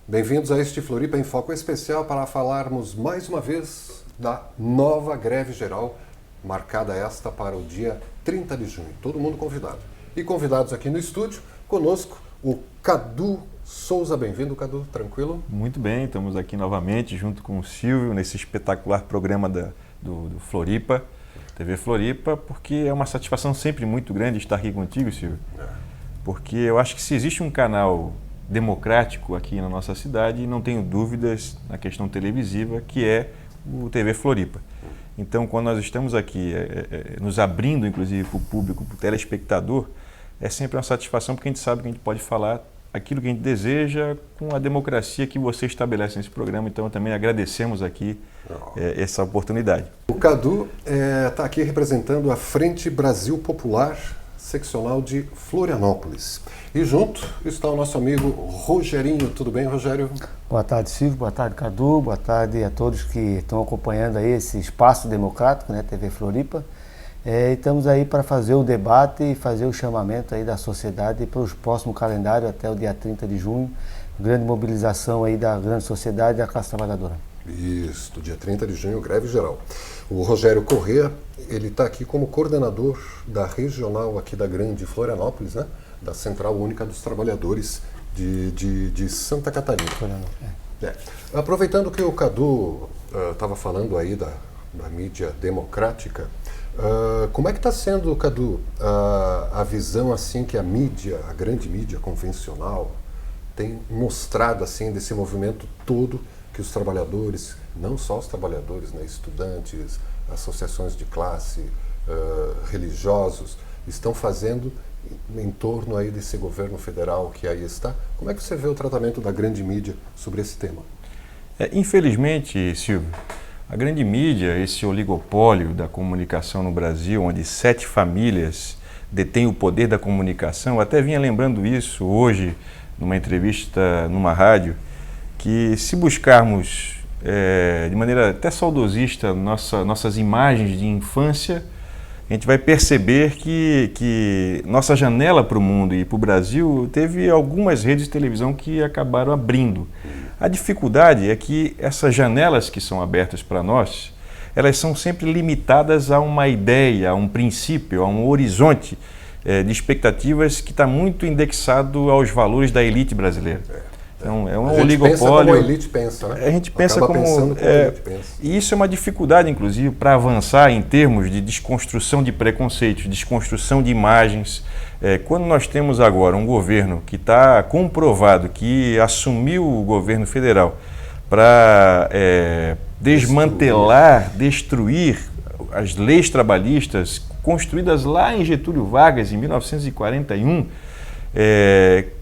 Bem-vindos a este Floripa em Foco especial para falarmos mais uma vez da nova greve geral, marcada esta para o dia 30 de junho. Todo mundo convidado. E convidados aqui no estúdio, conosco o Cadu Souza. Bem-vindo, Cadu. Tranquilo? Muito bem, estamos aqui novamente junto com o Silvio nesse espetacular programa do Floripa, TV Floripa, porque é uma satisfação sempre muito grande estar aqui contigo, Silvio. Porque eu acho que se existe um canal democrático aqui na nossa cidade, não tenho dúvidas na questão televisiva, que é o TV Floripa. Então, quando nós estamos aqui nos abrindo, inclusive, para o público, para o telespectador, é sempre uma satisfação, porque a gente sabe que a gente pode falar aquilo que a gente deseja com a democracia que você estabelece nesse programa. Então, também agradecemos aqui essa oportunidade. O Cadu está aqui representando a Frente Brasil Popular, seccional de Florianópolis. E junto está o nosso amigo Rogerinho. Tudo bem, Rogério? Boa tarde, Silvio. Boa tarde, Cadu. Boa tarde a todos que estão acompanhando aí esse espaço democrático, né, TV Floripa. E estamos aí para fazer o debate e fazer o chamamento aí da sociedade para o próximo calendário até o dia 30 de junho. Grande mobilização aí da grande sociedade e da classe trabalhadora. Isso, do dia 30 de junho, greve geral. O Rogério Corrêa, ele está aqui como coordenador da regional aqui da Grande Florianópolis, né? Da Central Única dos Trabalhadores de Santa Catarina. Aproveitando que o Cadu estava falando aí da mídia democrática, como é que está sendo, Cadu, a visão assim que a mídia, a grande mídia convencional, tem mostrado assim desse movimento todo que os trabalhadores, não só os trabalhadores, né, estudantes, associações de classe, religiosos, estão fazendo em torno aí desse governo federal que aí está? Como é que você vê o tratamento da grande mídia sobre esse tema? Infelizmente, Silvio, a grande mídia, esse oligopólio da comunicação no Brasil, onde 7 famílias detêm o poder da comunicação, eu até vinha lembrando isso hoje, numa entrevista numa rádio, que se buscarmos de maneira até saudosista nossas imagens de infância, a gente vai perceber que nossa janela para o mundo e para o Brasil teve algumas redes de televisão que acabaram abrindo. A dificuldade é que essas janelas que são abertas para nós, elas são sempre limitadas a uma ideia, a um princípio, a um horizonte de expectativas que está muito indexado aos valores da elite brasileira. Então, é um oligopólio. Pensa como a elite pensa, né? A gente pensa como a elite pensa. E isso é uma dificuldade, inclusive, para avançar em termos de desconstrução de preconceitos, desconstrução de imagens. Quando nós temos agora um governo que está comprovado que assumiu o governo federal para desmantelar, destruir as leis trabalhistas construídas lá em Getúlio Vargas, em 1941,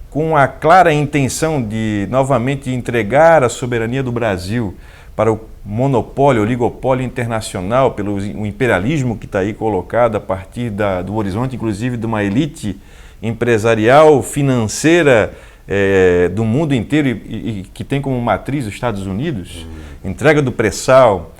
com a clara intenção de novamente entregar a soberania do Brasil para o monopólio, oligopólio internacional, pelo imperialismo que está aí colocado a partir do horizonte, inclusive, de uma elite empresarial, financeira do mundo inteiro e que tem como matriz os Estados Unidos, entrega do pré-sal,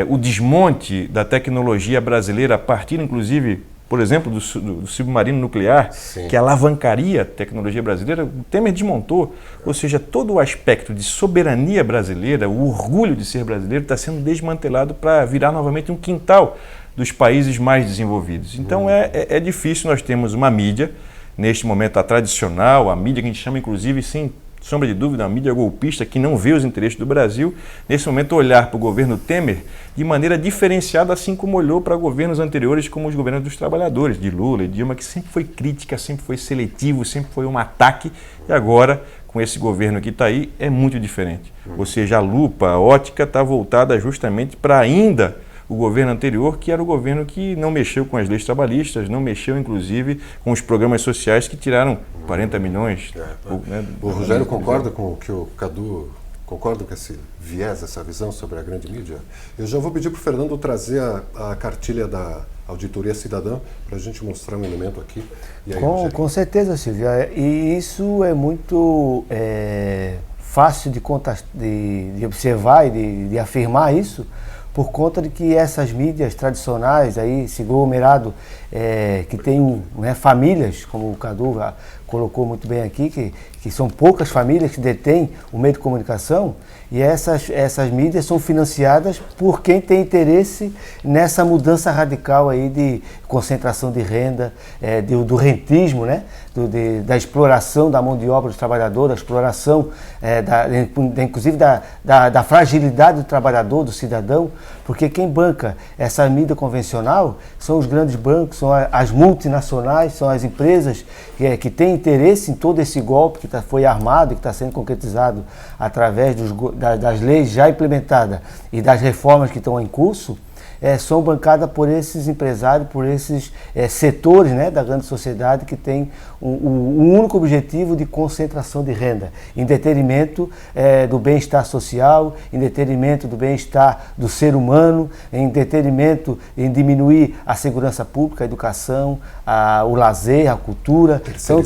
o desmonte da tecnologia brasileira a partir, inclusive, por exemplo, do submarino nuclear, sim, que alavancaria a tecnologia brasileira, o Temer desmontou. Ou seja, todo o aspecto de soberania brasileira, o orgulho de ser brasileiro, está sendo desmantelado para virar novamente um quintal dos países mais desenvolvidos. Então é difícil. Nós temos uma mídia, neste momento a tradicional, a mídia que a gente chama inclusive, sem sombra de dúvida, uma mídia golpista que não vê os interesses do Brasil, nesse momento olhar para o governo Temer de maneira diferenciada, assim como olhou para governos anteriores, como os governos dos trabalhadores, de Lula e Dilma, que sempre foi crítica, sempre foi seletivo, sempre foi um ataque, e agora, com esse governo que está aí, é muito diferente. Ou seja, a lupa, a ótica está voltada justamente para ainda o governo anterior, que era o governo que não mexeu com as leis trabalhistas, não mexeu, inclusive, com os programas sociais que tiraram 40 milhões. O Rogério concorda com o que o Cadu concorda com esse viés, essa visão sobre a grande mídia? Eu já vou pedir para o Fernando trazer a cartilha da Auditoria Cidadã para a gente mostrar um elemento aqui. E aí, com certeza, Silvia. E isso é muito fácil de observar e de afirmar isso, por conta de que essas mídias tradicionais, aí, esse aglomerado que tem famílias, como o Cadu colocou muito bem aqui, que são poucas famílias que detêm o meio de comunicação, e essas mídias são financiadas por quem tem interesse nessa mudança radical aí de concentração de renda, do rentismo, né? Da exploração da mão de obra do trabalhador, da exploração, inclusive da fragilidade do trabalhador, do cidadão, porque quem banca essa mídia convencional são os grandes bancos, são as multinacionais, são as empresas que têm interesse em todo esse golpe que foi armado e que está sendo concretizado através das leis já implementadas e das reformas que estão em curso. São bancadas por esses empresários, por esses setores, né, da grande sociedade que tem um único objetivo de concentração de renda, em detrimento do bem-estar social, em detrimento do bem-estar do ser humano, em detrimento em diminuir a segurança pública, a educação, o lazer, a cultura. Então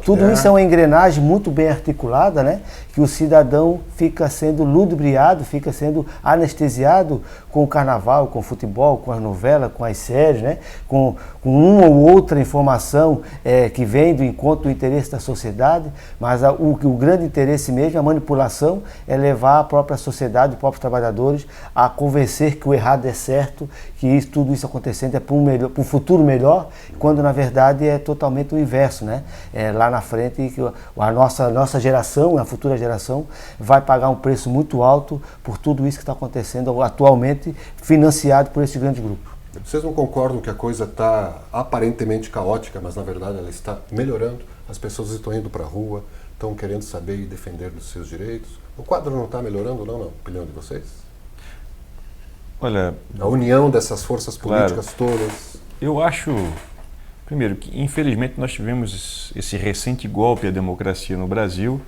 tudo isso é uma engrenagem muito bem articulada, né, que o cidadão fica sendo ludibriado, fica sendo anestesiado com o carnaval, com o futebol, com as novelas, com as séries, né? com uma ou outra informação que vem do encontro do interesse da sociedade, mas o grande interesse mesmo, a manipulação, é levar a própria sociedade, os próprios trabalhadores a convencer que o errado é certo, que tudo isso acontecendo é para um futuro melhor, quando na verdade é totalmente o inverso, né? Lá na frente, que a nossa geração, a futura geração, vai pagar um preço muito alto por tudo isso que está acontecendo atualmente, financiado por esse grande grupo. Vocês não concordam que a coisa está aparentemente caótica, mas na verdade ela está melhorando? As pessoas estão indo para a rua, estão querendo saber e defender dos seus direitos. O quadro não está melhorando, não, na opinião de vocês? Olha, a união dessas forças políticas todas. Eu acho, primeiro, que infelizmente nós tivemos esse recente golpe à democracia no Brasil,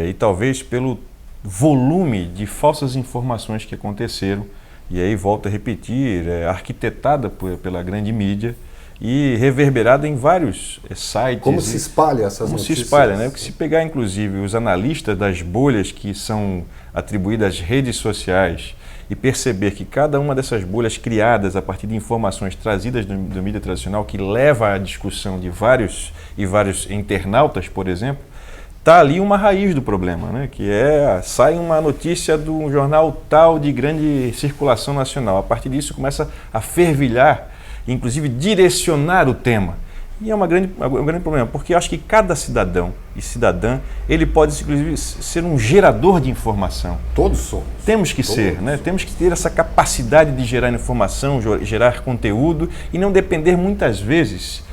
e talvez pelo volume de falsas informações que aconteceram, e aí volto a repetir, arquitetada pela grande mídia e reverberada em vários sites. Como se espalha essas notícias? Como se espalha, né? Porque se pegar inclusive os analistas das bolhas que são atribuídas às redes sociais e perceber que cada uma dessas bolhas criadas a partir de informações trazidas do mídia tradicional, que leva à discussão de vários internautas, por exemplo, está ali uma raiz do problema, né? Que sai uma notícia de um jornal tal de grande circulação nacional. A partir disso começa a fervilhar, inclusive direcionar o tema. E é um grande problema, porque eu acho que cada cidadão e cidadã, ele pode inclusive ser um gerador de informação. Todos somos. Temos que ser, né? Temos que ter essa capacidade de gerar informação, gerar conteúdo e não depender muitas vezes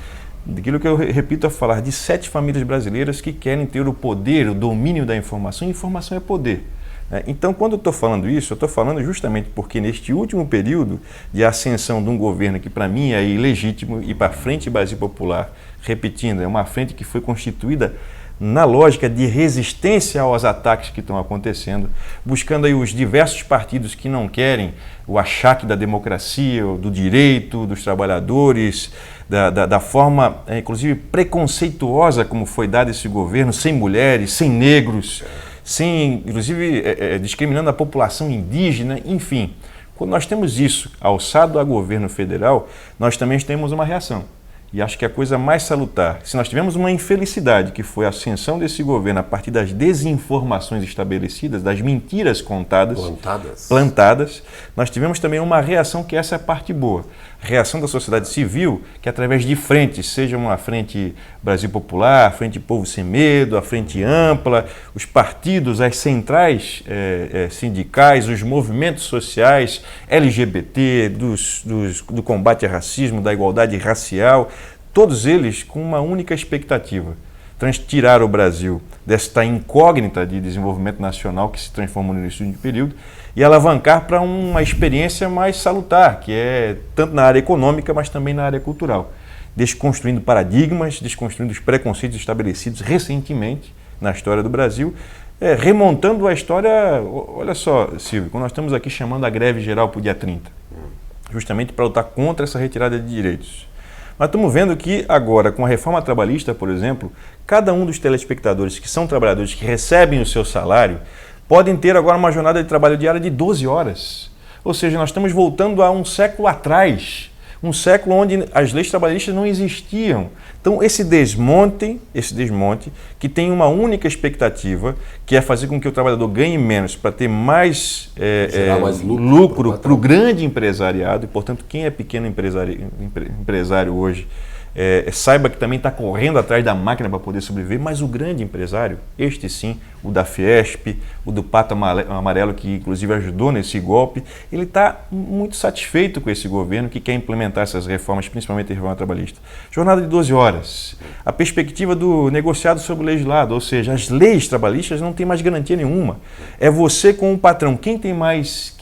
daquilo que eu repito a falar, de 7 famílias brasileiras que querem ter o poder, o domínio da informação. Informação é poder. Então, quando eu estou falando isso, eu estou falando justamente porque neste último período de ascensão de um governo que para mim é ilegítimo e para a Frente Brasil Popular, repetindo, é uma frente que foi constituída na lógica de resistência aos ataques que estão acontecendo, buscando aí os diversos partidos que não querem o achaque da democracia, do direito, dos trabalhadores, da forma, inclusive, preconceituosa como foi dado esse governo, sem mulheres, sem negros, inclusive, discriminando a população indígena, enfim. Quando nós temos isso alçado a governo federal, nós também temos uma reação. E acho que a coisa mais salutar, se nós tivemos uma infelicidade, que foi a ascensão desse governo a partir das desinformações estabelecidas, das mentiras contadas, plantadas, nós tivemos também uma reação, que essa é a parte boa. Reação da sociedade civil, que através de frentes, seja uma Frente Brasil Popular, a Frente Povo Sem Medo, a Frente Ampla, os partidos, as centrais sindicais, os movimentos sociais, LGBT, do combate ao racismo, da igualdade racial, todos eles com uma única expectativa: tirar o Brasil desta incógnita de desenvolvimento nacional que se transformou no início de período e alavancar para uma experiência mais salutar, que é tanto na área econômica, mas também na área cultural. Desconstruindo paradigmas, desconstruindo os preconceitos estabelecidos recentemente na história do Brasil, remontando a história. Olha só, Silvio, quando nós estamos aqui chamando a greve geral para o dia 30, justamente para lutar contra essa retirada de direitos. Mas estamos vendo que agora, com a reforma trabalhista, por exemplo, cada um dos telespectadores que são trabalhadores que recebem o seu salário podem ter agora uma jornada de trabalho diária de 12 horas. Ou seja, nós estamos voltando a um século atrás, Um século onde as leis trabalhistas não existiam. Então, esse desmonte, que tem uma única expectativa, que é fazer com que o trabalhador ganhe menos para ter mais, mais lucro para o grande empresariado, e, portanto, quem é pequeno empresário hoje, saiba que também está correndo atrás da máquina para poder sobreviver, mas o grande empresário, este sim, o da Fiesp, o do Pato Amarelo, que inclusive ajudou nesse golpe, ele está muito satisfeito com esse governo que quer implementar essas reformas, principalmente a reforma trabalhista. Jornada de 12 horas, a perspectiva do negociado sobre o legislado, ou seja, as leis trabalhistas não têm mais garantia nenhuma. É você com o patrão, quem tem mais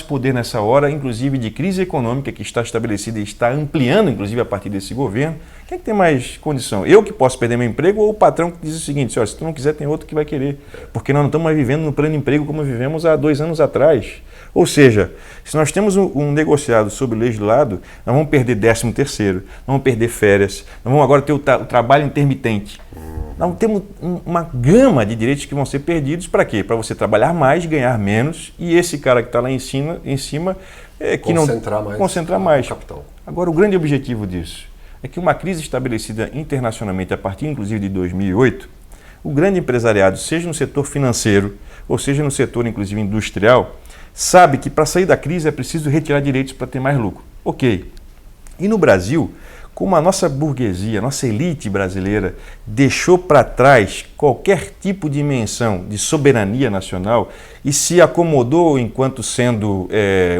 poder nessa hora, inclusive de crise econômica que está estabelecida e está ampliando, inclusive a partir desse governo. Quem é que tem mais condição? Eu que posso perder meu emprego ou o patrão que diz o seguinte, se tu não quiser tem outro que vai querer, porque nós não estamos mais vivendo no plano emprego como vivemos há 2 anos atrás. Ou seja, se nós temos um negociado sobre o legislado, nós vamos perder 13º, nós vamos perder férias, nós vamos agora ter o trabalho intermitente. Nós temos uma gama de direitos que vão ser perdidos para quê? Para você trabalhar mais, ganhar menos e esse cara que está lá em cima concentrar mais capital. Agora, o grande objetivo disso é que uma crise estabelecida internacionalmente a partir, inclusive, de 2008, o grande empresariado, seja no setor financeiro ou seja no setor, inclusive, industrial, sabe que para sair da crise é preciso retirar direitos para ter mais lucro. Ok. E no Brasil, como a nossa burguesia, a nossa elite brasileira deixou para trás qualquer tipo de menção de soberania nacional e se acomodou enquanto sendo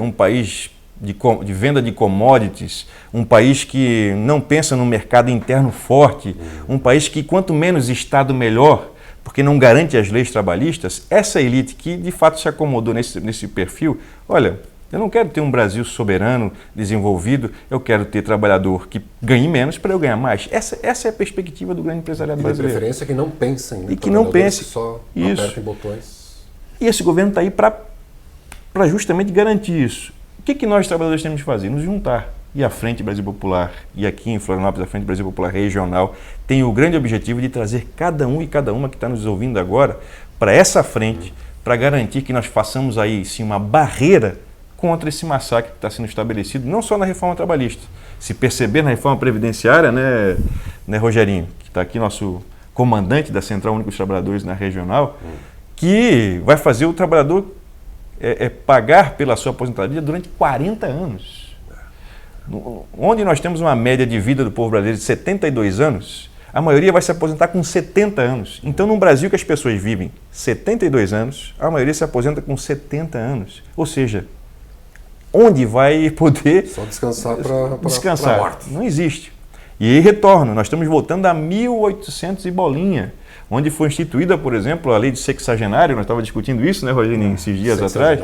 um país de venda de commodities, um país que não pensa no mercado interno forte, um país que quanto menos Estado melhor, porque não garante as leis trabalhistas, essa elite que de fato se acomodou nesse perfil, olha, eu não quero ter um Brasil soberano, desenvolvido, eu quero ter trabalhador que ganhe menos para eu ganhar mais. Essa é a perspectiva do grande empresariado brasileiro. De preferência que não pensem, né? E que não pense. Que só isso. apertem botões. E esse governo está aí para justamente garantir isso. O que nós, trabalhadores, temos de fazer? Nos juntar. E a Frente Brasil Popular, e aqui em Florianópolis, a Frente Brasil Popular Regional, tem o grande objetivo de trazer cada um e cada uma que está nos ouvindo agora para essa frente, para garantir que nós façamos aí sim uma barreira contra esse massacre que está sendo estabelecido, não só na reforma trabalhista. Se perceber na reforma previdenciária, né Rogerinho, que está aqui nosso comandante da Central Única dos Trabalhadores na Regional, que vai fazer o trabalhador pagar pela sua aposentadoria durante 40 anos. Onde nós temos uma média de vida do povo brasileiro de 72 anos, a maioria vai se aposentar com 70 anos. Então, no Brasil que as pessoas vivem 72 anos, a maioria se aposenta com 70 anos. Ou seja, onde vai poder... Só descansar para descansar. A morte. Não existe. E aí retorno, nós estamos voltando a 1800 e bolinha, onde foi instituída, por exemplo, a lei de sexagenário, nós estávamos discutindo isso, né, Rogério, esses dias atrás.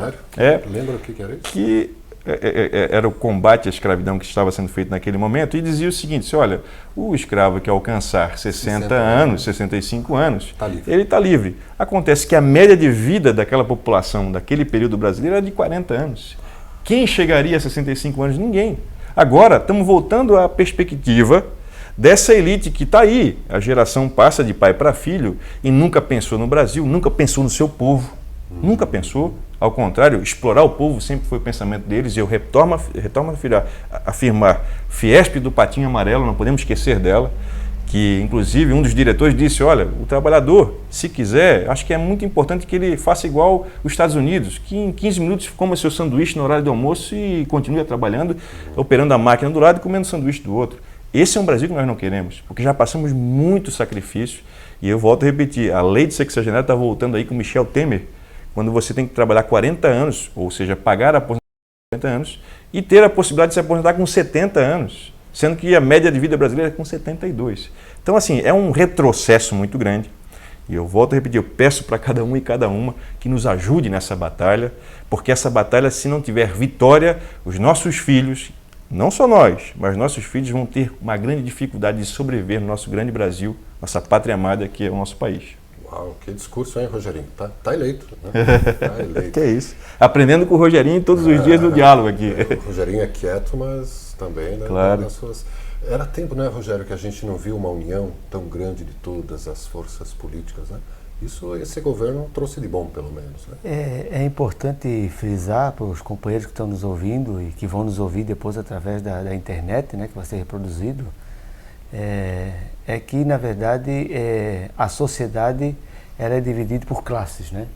Lembra o que era isso? Que era o combate à escravidão que estava sendo feito naquele momento, e dizia o seguinte, olha, o escravo que alcançar 60 anos, 65 anos, ele está livre. Acontece que a média de vida daquela população, daquele período brasileiro, era de 40 anos. Quem chegaria a 65 anos? Ninguém. Agora, estamos voltando à perspectiva dessa elite que está aí. A geração passa de pai para filho e nunca pensou no Brasil, nunca pensou no seu povo. Nunca pensou. Ao contrário, explorar o povo sempre foi o pensamento deles. E eu retorno a afirmar, Fiesp do Patinho Amarelo, não podemos esquecer dela, que inclusive um dos diretores disse, olha, o trabalhador, se quiser, acho que é muito importante que ele faça igual os Estados Unidos, que em 15 minutos coma seu sanduíche no horário do almoço e continue trabalhando, operando a máquina do lado e comendo sanduíche do outro. Esse é um Brasil que nós não queremos, porque já passamos muito sacrifício. E eu volto a repetir, a lei de sexagenário está voltando aí com Michel Temer, quando você tem que trabalhar 40 anos, ou seja, pagar a aposentadoria com 40 anos, e ter a possibilidade de se aposentar com 70 anos, sendo que a média de vida brasileira é com 72. Então, assim, é um retrocesso muito grande. E eu volto a repetir, eu peço para cada um e cada uma que nos ajude nessa batalha, porque essa batalha, se não tiver vitória, os nossos filhos, não só nós, mas nossos filhos vão ter uma grande dificuldade de sobreviver no nosso grande Brasil, nossa pátria amada, que é o nosso país. Uau, que discurso, hein, Rogerinho? Tá eleito. Né? Tá eleito. Que é isso. Aprendendo com o Rogerinho todos os dias no diálogo aqui. O Rogerinho é quieto, mas também, né? Claro. Era tempo, né, Rogério, que a gente não viu uma união tão grande de todas as forças políticas, né? Isso esse governo trouxe de bom, pelo menos, né? É importante frisar para os companheiros que estão nos ouvindo e que vão nos ouvir depois através da internet, né, que vai ser reproduzido, que, na verdade, a sociedade ela é dividida por classes, né?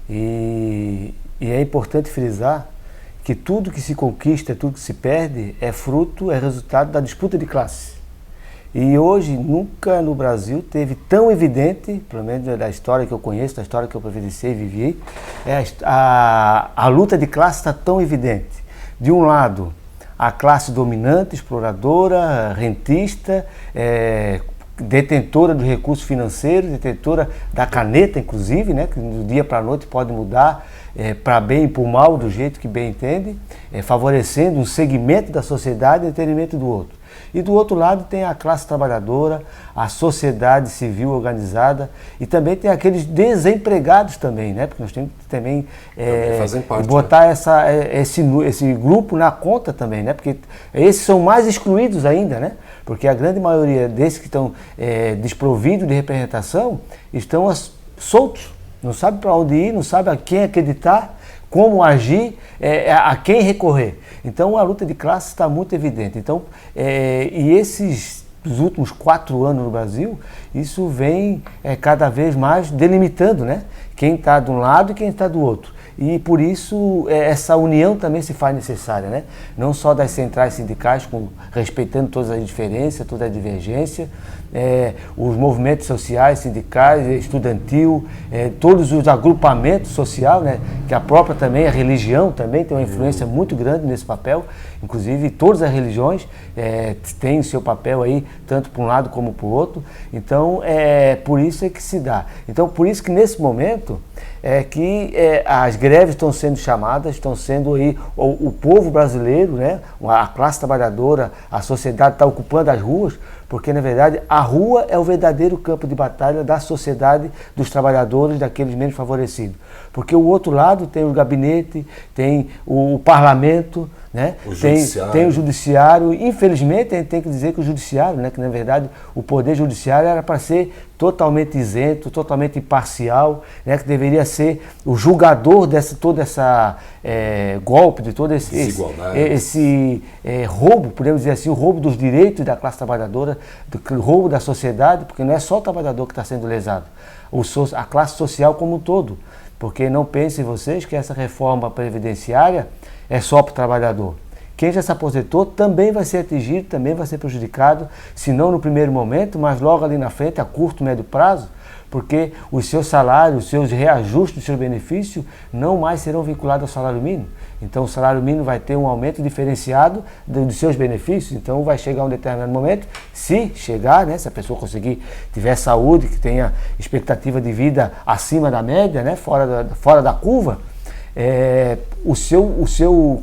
E é importante frisar que tudo que se conquista, tudo que se perde, é resultado da disputa de classes. E hoje, nunca no Brasil teve tão evidente, pelo menos da história que eu conheço, da história que eu presenciei e vivi, a luta de classe está tão evidente. De um lado, a classe dominante, exploradora, rentista, detentora do recurso financeiro, detentora da caneta, inclusive, né, que do dia para a noite pode mudar para bem e para mal, do jeito que bem entende, favorecendo um segmento da sociedade em detrimento do outro. E do outro lado tem a classe trabalhadora, a sociedade civil organizada e também tem aqueles desempregados também, né? Porque nós temos que também botar, né, esse grupo na conta também, né? Porque esses são mais excluídos ainda, né? Porque a grande maioria desses que estão desprovidos de representação estão soltos, não sabe para onde ir, não sabe a quem acreditar, como agir, a quem recorrer. Então a luta de classe está muito evidente. Então, dos últimos 4 anos no Brasil, isso vem cada vez mais delimitando, né, quem está de um lado e quem está do outro. E por isso essa união também se faz necessária, né? Não só das centrais sindicais, respeitando todas as diferenças, toda a divergência, os movimentos sociais, sindicais, estudantil, todos os agrupamentos sociais, né? Que a própria também, a religião também tem uma influência muito grande nesse papel, inclusive todas as religiões têm o seu papel aí, tanto para um lado como para o outro. Então, por isso é que se dá. Então, por isso que nesse momento as greves estão sendo chamadas, estão sendo aí o povo brasileiro, né, a classe trabalhadora, a sociedade está ocupando as ruas, porque na verdade a rua é o verdadeiro campo de batalha da sociedade, dos trabalhadores, daqueles menos favorecidos. Porque o outro lado tem o gabinete, tem o parlamento, né? Tem o judiciário. Infelizmente, a gente tem que dizer que o judiciário, né, que na verdade o poder judiciário era para ser totalmente isento, totalmente imparcial, né, que deveria ser o julgador todo essa golpe, de todo esse roubo, podemos dizer assim, o roubo dos direitos da classe trabalhadora, o roubo da sociedade, porque não é só o trabalhador que está sendo lesado, a classe social como um todo. Porque não pensem vocês que essa reforma previdenciária é só para o trabalhador. Quem já se aposentou também vai ser atingido, também vai ser prejudicado, se não no primeiro momento, mas logo ali na frente, a curto, médio prazo, porque os seus salários, os seus reajustes, os seus benefícios não mais serão vinculados ao salário mínimo. Então o salário mínimo vai ter um aumento diferenciado dos seus benefícios, então vai chegar um determinado momento, se chegar, né, se a pessoa tiver saúde, que tenha expectativa de vida acima da média, né, fora da curva,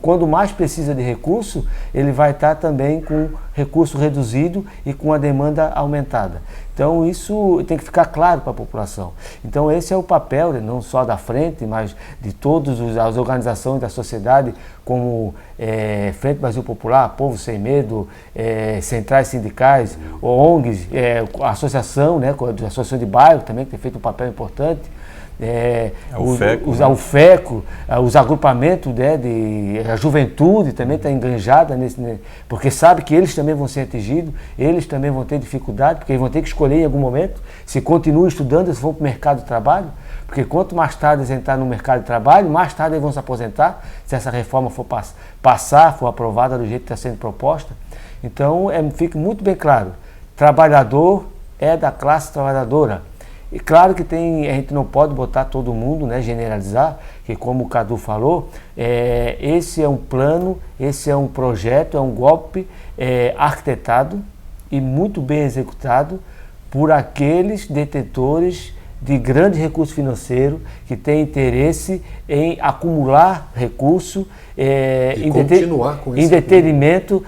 quando mais precisa de recurso, ele vai estar também com recurso reduzido e com a demanda aumentada. Então isso tem que ficar claro para a população. Então esse é o papel, não só da frente, mas de todas as organizações da sociedade, como Frente Brasil Popular, Povo Sem Medo, centrais sindicais, ONGs, a associação, né, a associação de bairro também, que tem feito um papel importante. A UFECO, os agrupamentos, né, a juventude também está enganjada porque sabe que eles também vão ser atingidos, eles também vão ter dificuldade, porque eles vão ter que escolher em algum momento se continuam estudando, se vão para o mercado de trabalho, porque quanto mais tarde eles entrarem no mercado de trabalho, mais tarde eles vão se aposentar, se essa reforma for for aprovada do jeito que está sendo proposta. Então, fique muito bem claro, trabalhador é da classe trabalhadora. E claro que a gente não pode botar todo mundo, né, generalizar, que como o Cadu falou, esse é um plano, esse é um projeto, é um golpe arquitetado e muito bem executado por aqueles detentores de grande recurso financeiro que têm interesse em acumular recurso em detrimento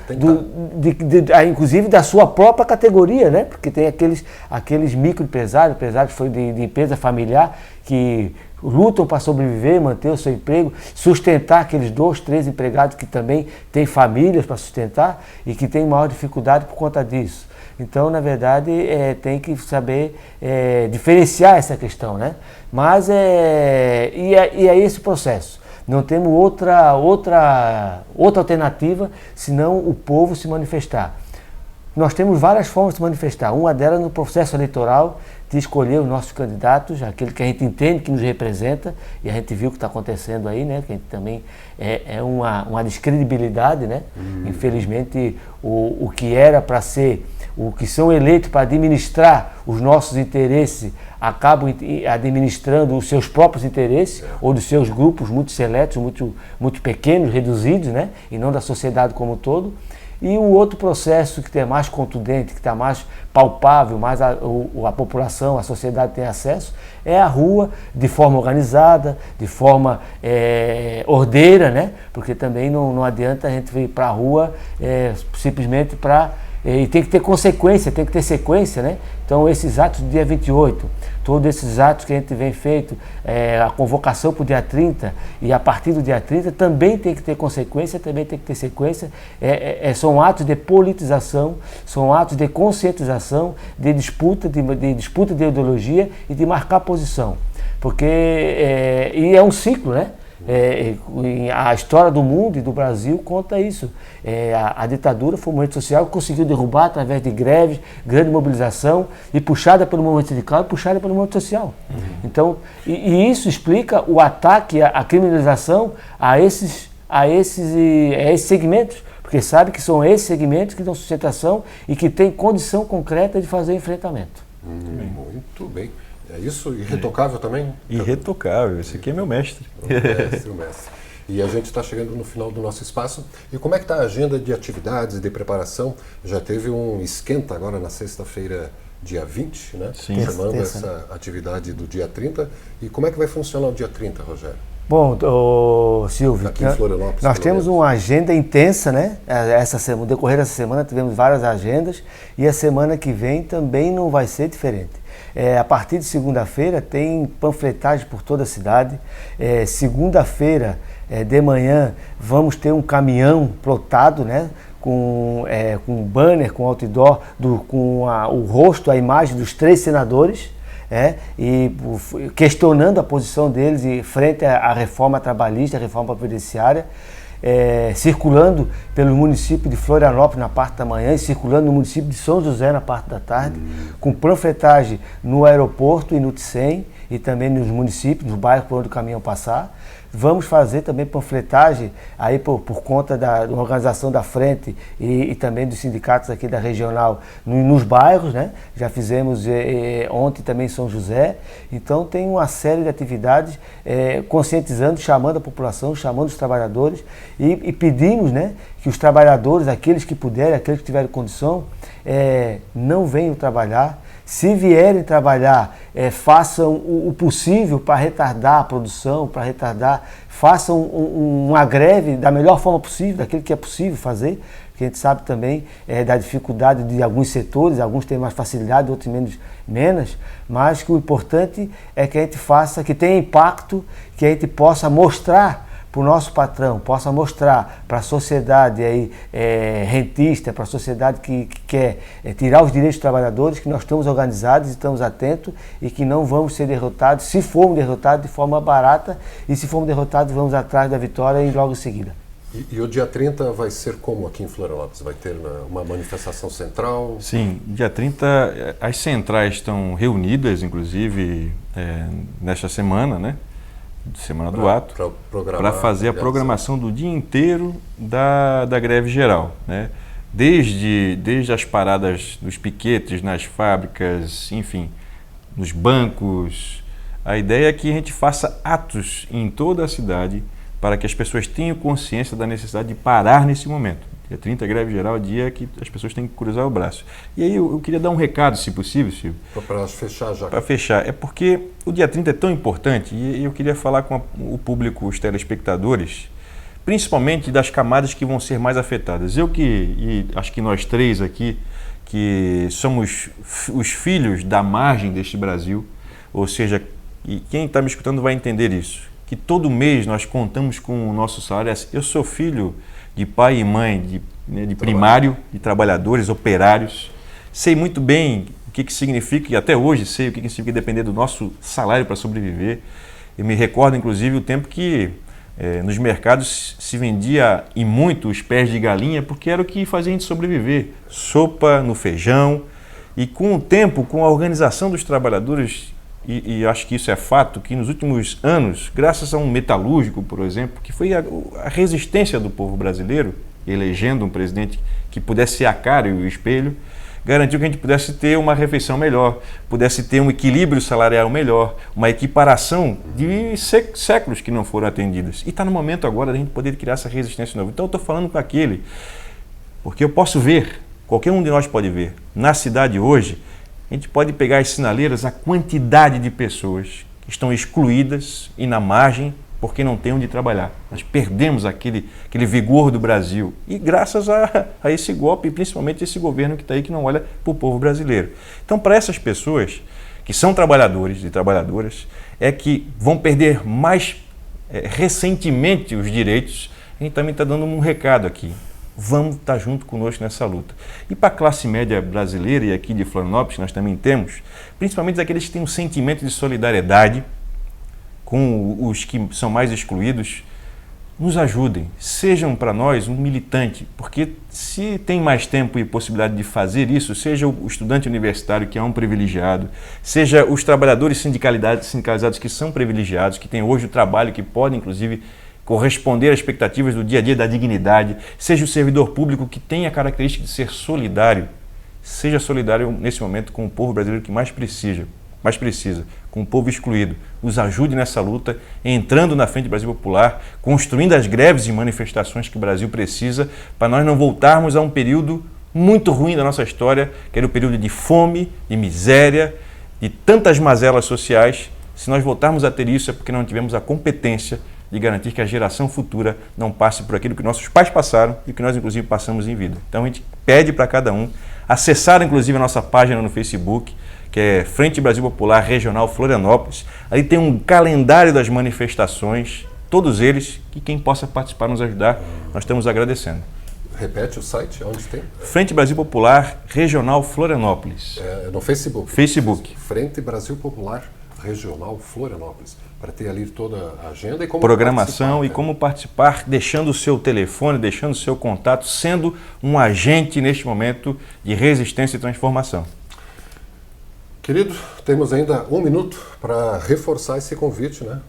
inclusive da sua própria categoria, né? Porque tem aqueles microempresários, empresários de empresa familiar que lutam para sobreviver, manter o seu emprego, sustentar aqueles 2, 3 empregados que também têm famílias para sustentar e que têm maior dificuldade por conta disso. Então, na verdade, tem que saber diferenciar essa questão, né? Mas e é esse processo. Não temos outra alternativa senão o povo se manifestar. Nós temos várias formas de se manifestar. Uma delas no processo eleitoral, de escolher os nossos candidatos, aquele que a gente entende que nos representa, e a gente viu o que está acontecendo aí, né? Que a gente também é uma descredibilidade, né? Infelizmente, o que era para ser, o que são eleitos para administrar os nossos interesses, acabam administrando os seus próprios interesses, ou dos seus grupos muito seletos, muito pequenos, reduzidos, né? E não da sociedade como um todo. E o outro processo que é mais contundente, que está mais palpável, mais a população, a sociedade tem acesso, é a rua, de forma organizada, de forma ordeira, né? Porque também não adianta a gente ir para a rua simplesmente para... E tem que ter consequência, tem que ter sequência, né? Então, esses atos do dia 28, todos esses atos que a gente vem feito, a convocação para o dia 30 e a partir do dia 30 também tem que ter consequência, também tem que ter sequência. São atos de politização, são atos de conscientização, de disputa de ideologia e de marcar posição. Porque e é um ciclo, né? A história do mundo e do Brasil conta isso. A ditadura foi um movimento social que conseguiu derrubar através de greves, grande mobilização e puxada pelo movimento sindical e puxada pelo movimento social. Então, e isso explica o ataque, a criminalização a esses segmentos, porque sabe que são esses segmentos que dão sustentação e que têm condição concreta de fazer o enfrentamento. Muito bem. É isso? Irretocável também? Irretocável. Esse aqui é meu mestre. O mestre. E a gente está chegando no final do nosso espaço. E como é que está a agenda de atividades e de preparação? Já teve um esquenta agora na sexta-feira, dia 20, né? Sim. Chamando essa atividade do dia 30. E como é que vai funcionar o dia 30, Rogério? Bom, Silvio, aqui em Florianópolis, nós temos uma agenda intensa, né? No decorrer dessa semana tivemos várias agendas e a semana que vem também não vai ser diferente. A partir de segunda-feira tem panfletagem por toda a cidade. Segunda-feira de manhã vamos ter um caminhão plotado, né? Com banner, com outdoor, com o rosto, a imagem dos 3 senadores. E questionando a posição deles frente à reforma trabalhista, à reforma previdenciária, circulando pelo município de Florianópolis na parte da manhã e circulando no município de São José na parte da tarde, com panfletagem no aeroporto e no Ticem e também nos municípios, nos bairros por onde o caminhão passar. Vamos fazer também panfletagem aí por conta da organização da frente e também dos sindicatos aqui da regional nos bairros, né? Já fizemos ontem também em São José. Então tem uma série de atividades conscientizando, chamando a população, chamando os trabalhadores e pedimos, né, que os trabalhadores, aqueles que puderem, aqueles que tiverem condição, não venham trabalhar. Se vierem trabalhar, façam o possível para retardar a produção, façam uma greve da melhor forma possível, daquilo que é possível fazer, porque a gente sabe também da dificuldade de alguns setores, alguns têm mais facilidade, outros menos, mas que o importante é que a gente faça, que tenha impacto, que a gente possa mostrar para o nosso patrão, possa mostrar para a sociedade aí, rentista, para a sociedade que quer tirar os direitos dos trabalhadores, que nós estamos organizados, estamos atentos e que não vamos ser derrotados, se formos derrotados de forma barata, e se formos derrotados vamos atrás da vitória e logo em seguida. E o dia 30 vai ser como aqui em Florianópolis? Vai ter uma manifestação central? Sim, dia 30 as centrais estão reunidas, inclusive, nesta semana, né? Semana do Ato, para fazer a programação do dia inteiro da greve geral, né? Desde as paradas dos piquetes nas fábricas, enfim, nos bancos. A ideia é que a gente faça atos em toda a cidade para que as pessoas tenham consciência da necessidade de parar nesse momento. Dia 30, greve geral, é dia que as pessoas têm que cruzar o braço. E aí eu queria dar um recado, se possível, Silvio. Para fechar já. Para fechar. É porque o dia 30 é tão importante e eu queria falar com o público, os telespectadores, principalmente das camadas que vão ser mais afetadas. E acho que nós 3 aqui, que somos os filhos da margem deste Brasil, ou seja, e quem está me escutando vai entender isso, que todo mês nós contamos com o nosso salário. Eu sou filho de pai e mãe de primário, de trabalhadores, operários, sei muito bem o que significa, e até hoje sei o que significa depender do nosso salário para sobreviver. Eu me recordo, inclusive, o tempo que nos mercados se vendia e muito os pés de galinha, porque era o que fazia a gente sobreviver. Sopa no feijão. E com o tempo, com a organização dos trabalhadores, e acho que isso é fato, que nos últimos anos, graças a um metalúrgico, por exemplo, que foi a resistência do povo brasileiro, elegendo um presidente que pudesse ser a cara e o espelho, garantiu que a gente pudesse ter uma refeição melhor, pudesse ter um equilíbrio salarial melhor, uma equiparação de séculos que não foram atendidas. E está no momento agora da gente poder criar essa resistência nova. Então eu estou falando com aquele, porque eu posso ver, qualquer um de nós pode ver, na cidade hoje, a gente pode pegar as sinaleiras, a quantidade de pessoas que estão excluídas e na margem porque não tem onde trabalhar. Nós perdemos aquele vigor do Brasil. E graças a esse golpe, principalmente esse governo que está aí, que não olha para o povo brasileiro. Então, para essas pessoas que são trabalhadores e trabalhadoras, é que vão perder mais recentemente os direitos, a gente também está dando um recado aqui. Vamos estar junto conosco nessa luta. E para a classe média brasileira, e aqui de Florianópolis, nós também temos, principalmente aqueles que têm um sentimento de solidariedade com os que são mais excluídos, nos ajudem, sejam para nós um militante, porque se tem mais tempo e possibilidade de fazer isso, seja o estudante universitário que é um privilegiado, seja os trabalhadores sindicalizados que são privilegiados, que têm hoje o trabalho, que podem inclusive corresponder às expectativas do dia a dia da dignidade, seja o servidor público que tem a característica de ser solidário, seja solidário nesse momento com o povo brasileiro que mais precisa, com o povo excluído. Nos ajude nessa luta, entrando na Frente Brasil Popular, construindo as greves e manifestações que o Brasil precisa, para nós não voltarmos a um período muito ruim da nossa história, que era o período de fome, de miséria, de tantas mazelas sociais. Se nós voltarmos a ter isso é porque não tivemos a competência de garantir que a geração futura não passe por aquilo que nossos pais passaram e que nós, inclusive, passamos em vida. Então, a gente pede para cada um acessar, inclusive, a nossa página no Facebook, que é Frente Brasil Popular Regional Florianópolis. Ali tem um calendário das manifestações, todos eles, que quem possa participar, nos ajudar, nós estamos agradecendo. Repete o site, onde tem? Frente Brasil Popular Regional Florianópolis. É no Facebook. Facebook. Frente Brasil Popular Regional Florianópolis. Para ter ali toda a agenda e como programação e como participar, deixando o seu telefone, deixando o seu contato, sendo um agente neste momento de resistência e transformação. Querido, temos ainda 1 minuto para reforçar esse convite, né,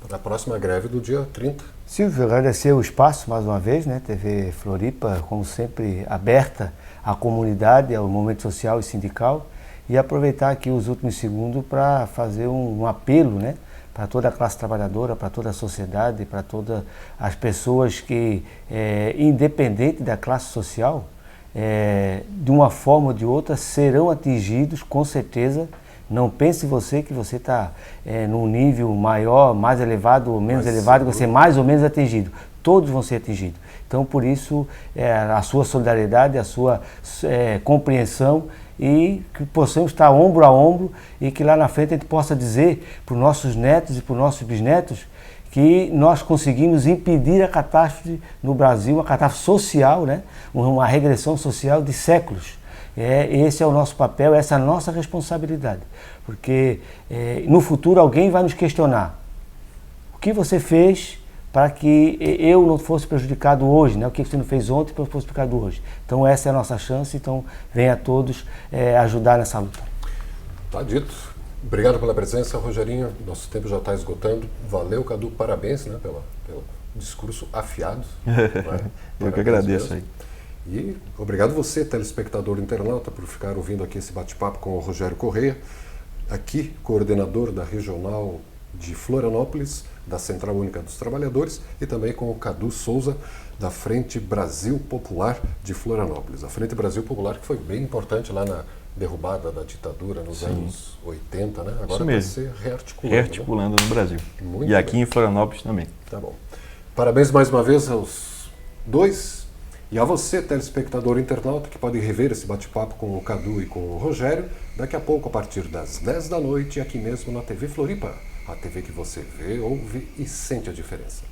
para a próxima greve do dia 30. Silvio, agradecer o espaço mais uma vez, né? TV Floripa, como sempre, aberta à comunidade, ao movimento social e sindical, e aproveitar aqui os últimos segundos para fazer um apelo, né, para toda a classe trabalhadora, para toda a sociedade, para todas as pessoas que, independente da classe social, de uma forma ou de outra, serão atingidos, com certeza. Não pense você que você está num nível maior, mais elevado ou menos elevado, que você é mais ou menos atingido. Todos vão ser atingidos. Então, por isso, a sua solidariedade, a sua compreensão, e que possamos estar ombro a ombro e que lá na frente a gente possa dizer para os nossos netos e para os nossos bisnetos que nós conseguimos impedir a catástrofe no Brasil, uma catástrofe social, né? Uma regressão social de séculos. Esse é o nosso papel, essa é a nossa responsabilidade, porque no futuro alguém vai nos questionar o que você fez para que eu não fosse prejudicado hoje, né? O que você não fez ontem para eu fosse prejudicado hoje. Então essa é a nossa chance, então venha todos ajudar nessa luta. Tá dito. Obrigado pela presença, Rogerinho. Nosso tempo já está esgotando. Valeu, Cadu. Parabéns, né, pelo discurso afiado. Né? Eu que agradeço aí. E obrigado você, telespectador internauta, por ficar ouvindo aqui esse bate-papo com o Rogério Correia, aqui, coordenador da Regional de Florianópolis, da Central Única dos Trabalhadores, e também com o Cadu Souza, da Frente Brasil Popular de Florianópolis. A Frente Brasil Popular que foi bem importante lá na derrubada da ditadura nos anos 80, né? Agora vai ser rearticulando, né? No Brasil. Muito e aqui bem. Em Florianópolis também. Tá bom. Parabéns mais uma vez aos dois. E a você, telespectador internauta, que pode rever esse bate-papo com o Cadu e com o Rogério, daqui a pouco, a partir das 10 da noite, aqui mesmo na TV Floripa. A TV que você vê, ouve e sente a diferença.